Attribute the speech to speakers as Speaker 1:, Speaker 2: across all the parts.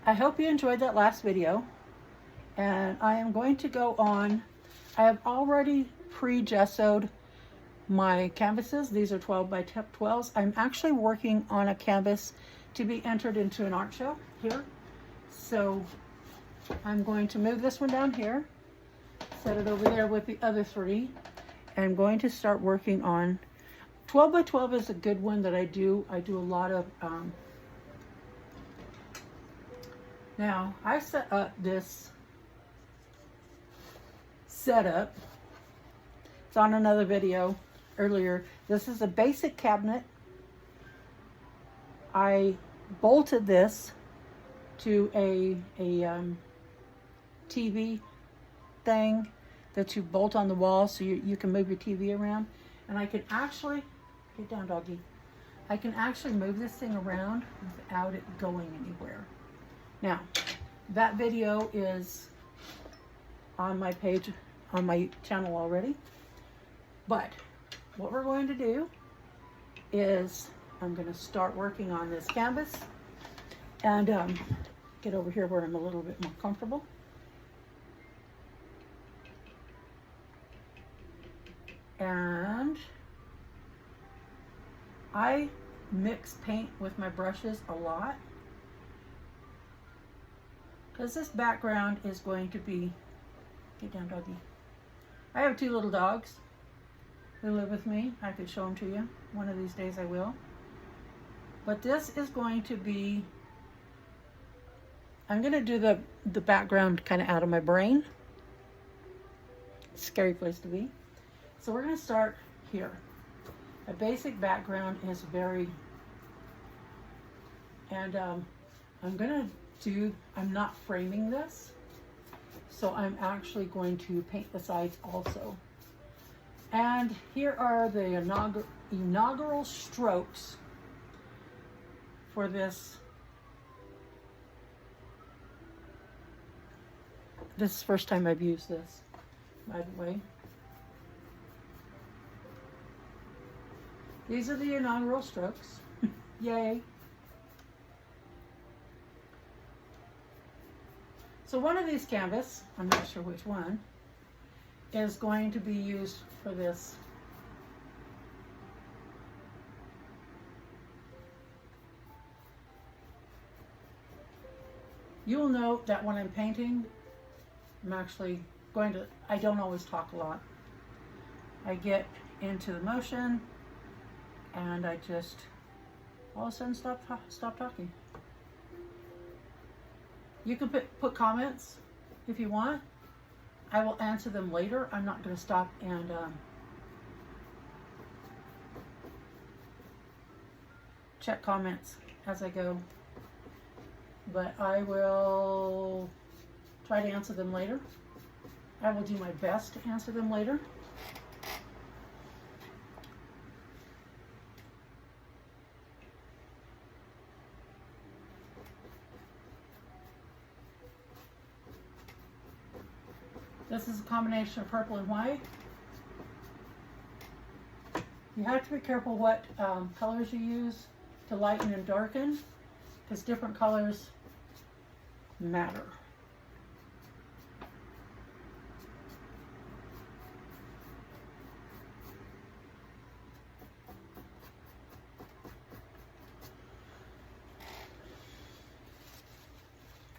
Speaker 1: I hope you enjoyed that last video, and I am going to go on. I have already pre-gessoed my canvases. These are 12 by 12s. I'm actually working on a canvas to be entered into an art show here. So I'm going to move this one down here, set it over there with the other three. And I'm going to start working on 12 by 12 is a good one that I do. I do a lot of, now I set up this setup. It's on another video earlier. This is a basic cabinet. I bolted this to a TV thing that you bolt on the wall so you can move your TV around. And I can actually, get down doggy, I can actually move this thing around without it going anywhere. Now, that video is on my page, on my channel already. But what we're going to do is I'm going to start working on this canvas and get over here where I'm a little bit more comfortable. And I mix paint with my brushes a lot because this background is going to be, get down doggy. I have two little dogs who live with me. I could show them to you. One of these days I will. But this is going to be, I'm going to do the background kind of out of my brain. Scary place to be. So we're going to start here. A basic background is very, and I'm going to do, I'm not framing this, so I'm actually going to paint the sides also. And here are the inaugural strokes for this. This is the first time I've used this, by the way. These are the inaugural strokes. Yay. So one of these canvas, I'm not sure which one, is going to be used for this. You'll note that when I'm painting, I'm actually going to, I don't always talk a lot. I get into the motion and I just all of a sudden stop talking. You can put comments if you want. I will answer them later. I'm not going to stop and check comments as I go, but I will try to answer them later. I will do my best to answer them later. This is a combination of purple and white. You have to be careful what colors you use to lighten and darken, because different colors matter.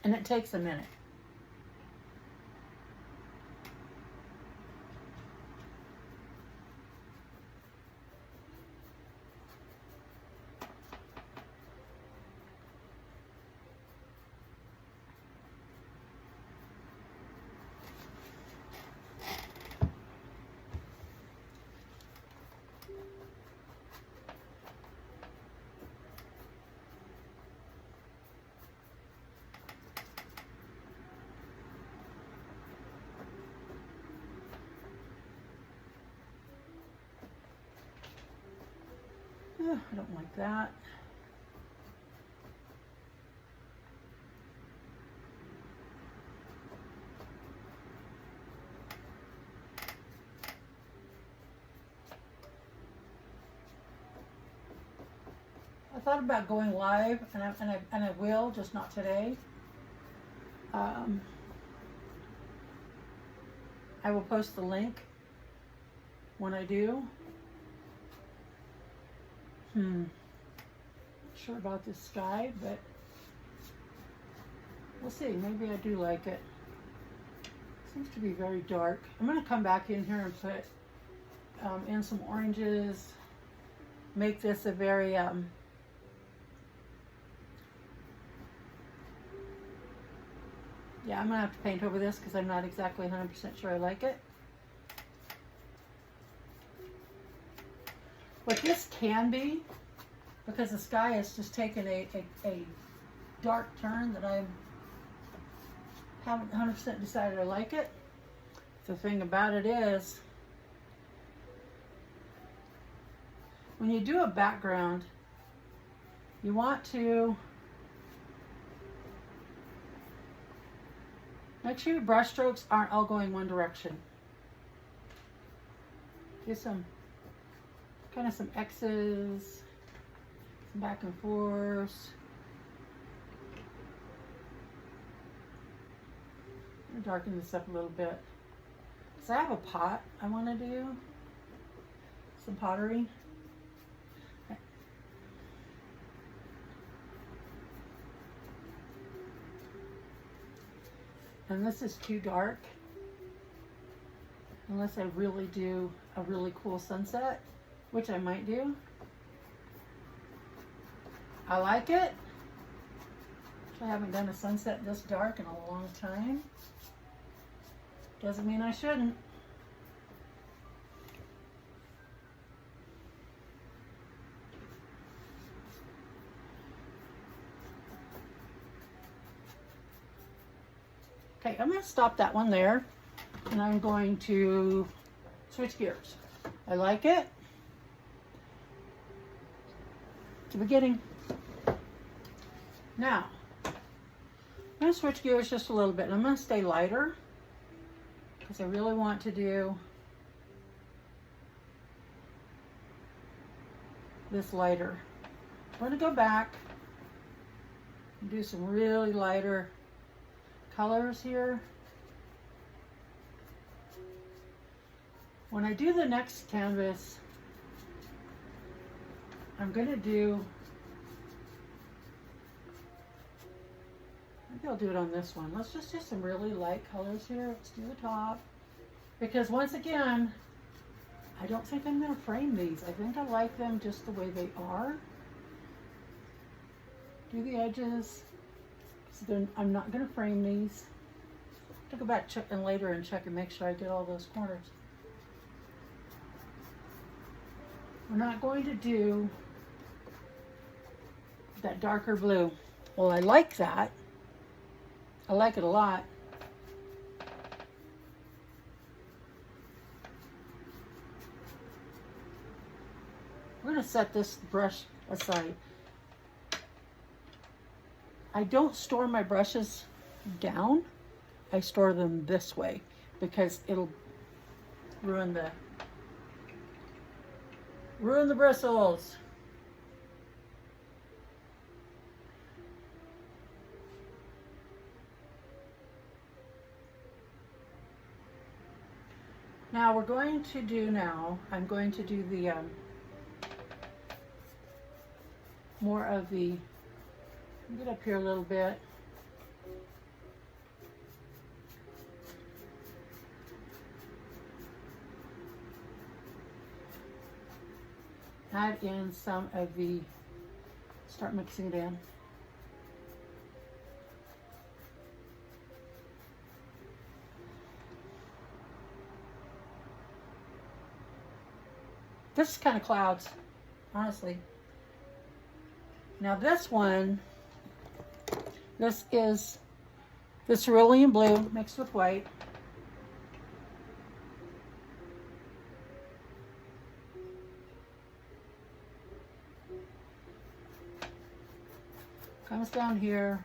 Speaker 1: And it takes a minute. I don't like that. I thought about going live, and I will, just not today. I will post the link when I do. Not sure about this sky, but we'll see. Maybe I do like it. Seems to be very dark. I'm going to come back in here and put in some oranges. Make this a very yeah, I'm going to have to paint over this because I'm not exactly 100% sure I like it. What this can be, because the sky has just taken a dark turn that I haven't 100% decided I like it. The thing about it is, when you do a background, you want to make sure your brush strokes aren't all going one direction. Do some kind of some X's, some back and forth. I'm gonna darken this up a little bit. So I have a pot I want to do, some pottery. And this is too dark, unless I really do a really cool sunset, which I might do. I like it. I haven't done a sunset this dark in a long time. Doesn't mean I shouldn't. Okay, I'm going to stop that one there, and I'm going to switch gears. I like it. It's the beginning. Now, I'm going to switch gears just a little bit, and I'm going to stay lighter because I really want to do this lighter. I'm going to go back and do some really lighter colors here. When I do the next canvas, I'm going to do, maybe I'll do it on this one. Let's just do some really light colors here. Let's do the top. Because once again, I don't think I'm going to frame these. I think I like them just the way they are. Do the edges. So I'm not going to frame these. I have to go back and later and check and make sure I get all those corners. We're not going to do that darker blue. Well, I like that. I like it a lot. We're going to set this brush aside. I don't store my brushes down. I store them this way because it'll ruin the bristles. Now we're going to do I'm going to do the more of the, get up here a little bit. Add in some of the, start mixing it in. This is kind of clouds, honestly. Now this one, this is the cerulean blue mixed with white. Comes down here.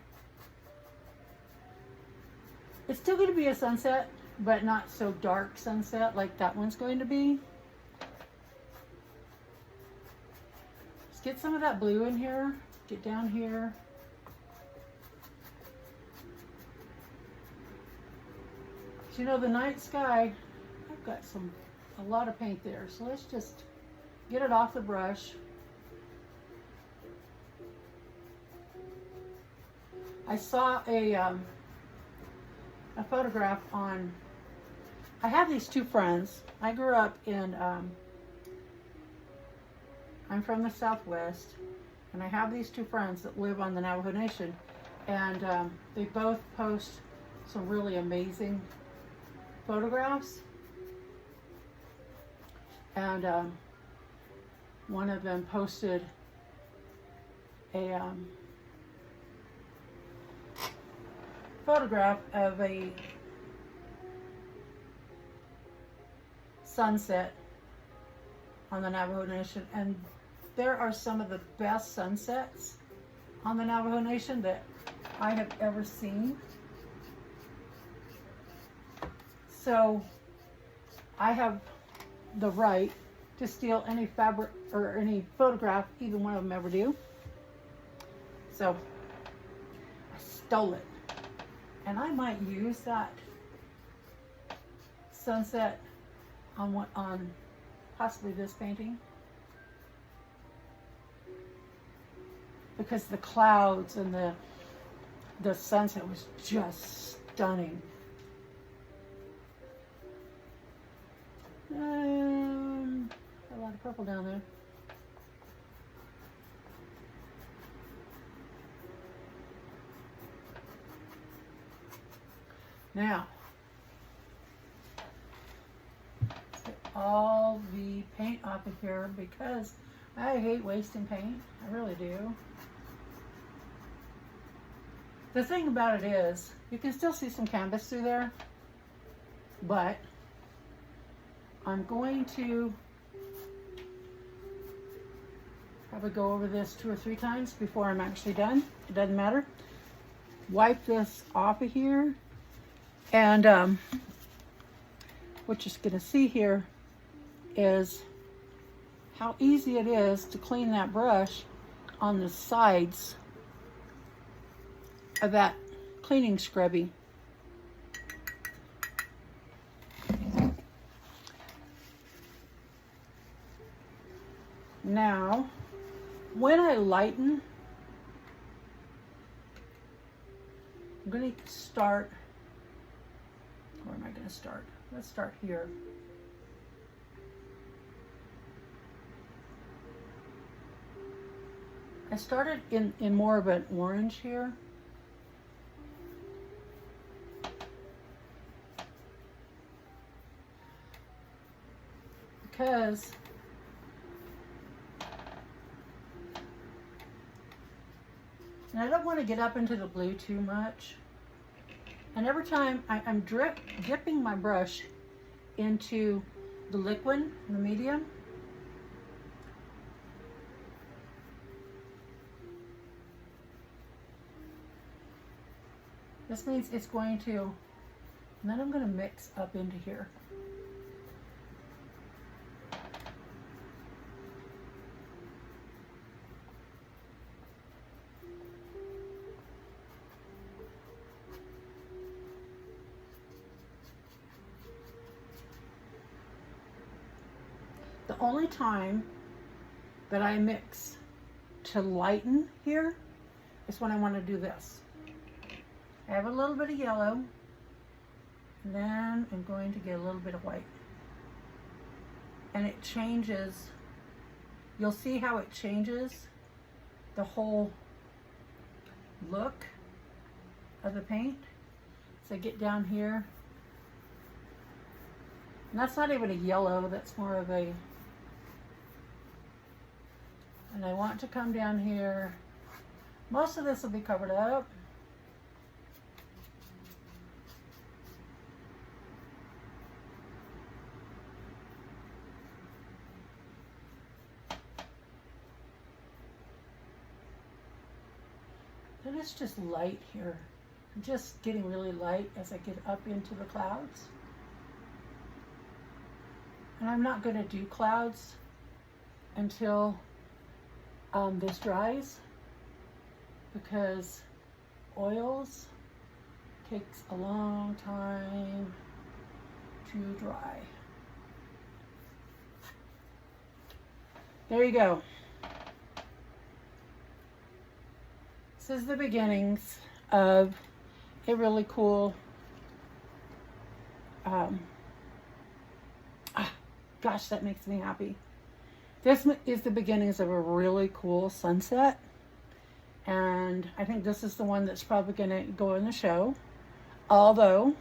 Speaker 1: It's still going to be a sunset, but not so dark sunset like that one's going to be. Let's get some of that blue in here. Get down here. So, you know, the night sky, I've got a lot of paint there. So let's just get it off the brush. I saw a photograph on, I have these two friends. I grew up in, I'm from the Southwest, and I have these two friends that live on the Navajo Nation, and they both post some really amazing photographs. And one of them posted a photograph of a sunset on the Navajo Nation, and there are some of the best sunsets on the Navajo Nation that I have ever seen. So I have the right to steal any fabric or any photograph either one of them ever do. So I stole it, and I might use that sunset on possibly this painting, because the clouds and the sunset was just stunning. A lot of purple down there. Now, let's get all the paint off of here, because I hate wasting paint. I really do. The thing about it is, you can still see some canvas through there, but I'm going to probably go over this 2 or 3 times before I'm actually done. It doesn't matter. Wipe this off of here, and what you're going to see here is how easy it is to clean that brush on the sides of that cleaning scrubby. Now, when I lighten, I'm going to start, where am I going to start? Let's start here. I started in more of an orange here. Because and I don't want to get up into the blue too much. And every time I'm dipping my brush into the liquid, the medium, this means it's going to, and then I'm going to mix up into here. The only time that I mix to lighten here is when I want to do this. I have a little bit of yellow, and then I'm going to get a little bit of white. And it changes, you'll see how it changes the whole look of the paint. So I get down here, and that's not even a yellow, that's more of a, and I want to come down here. Most of this will be covered up. And it's just light here. I'm just getting really light as I get up into the clouds. And I'm not going to do clouds until this dries, because oils takes a long time to dry. There you go. This is the beginnings of a really cool, gosh, that makes me happy. This is the beginnings of a really cool sunset. And I think this is the one that's probably going to go in the show. Although,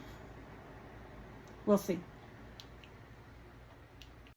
Speaker 1: we'll see.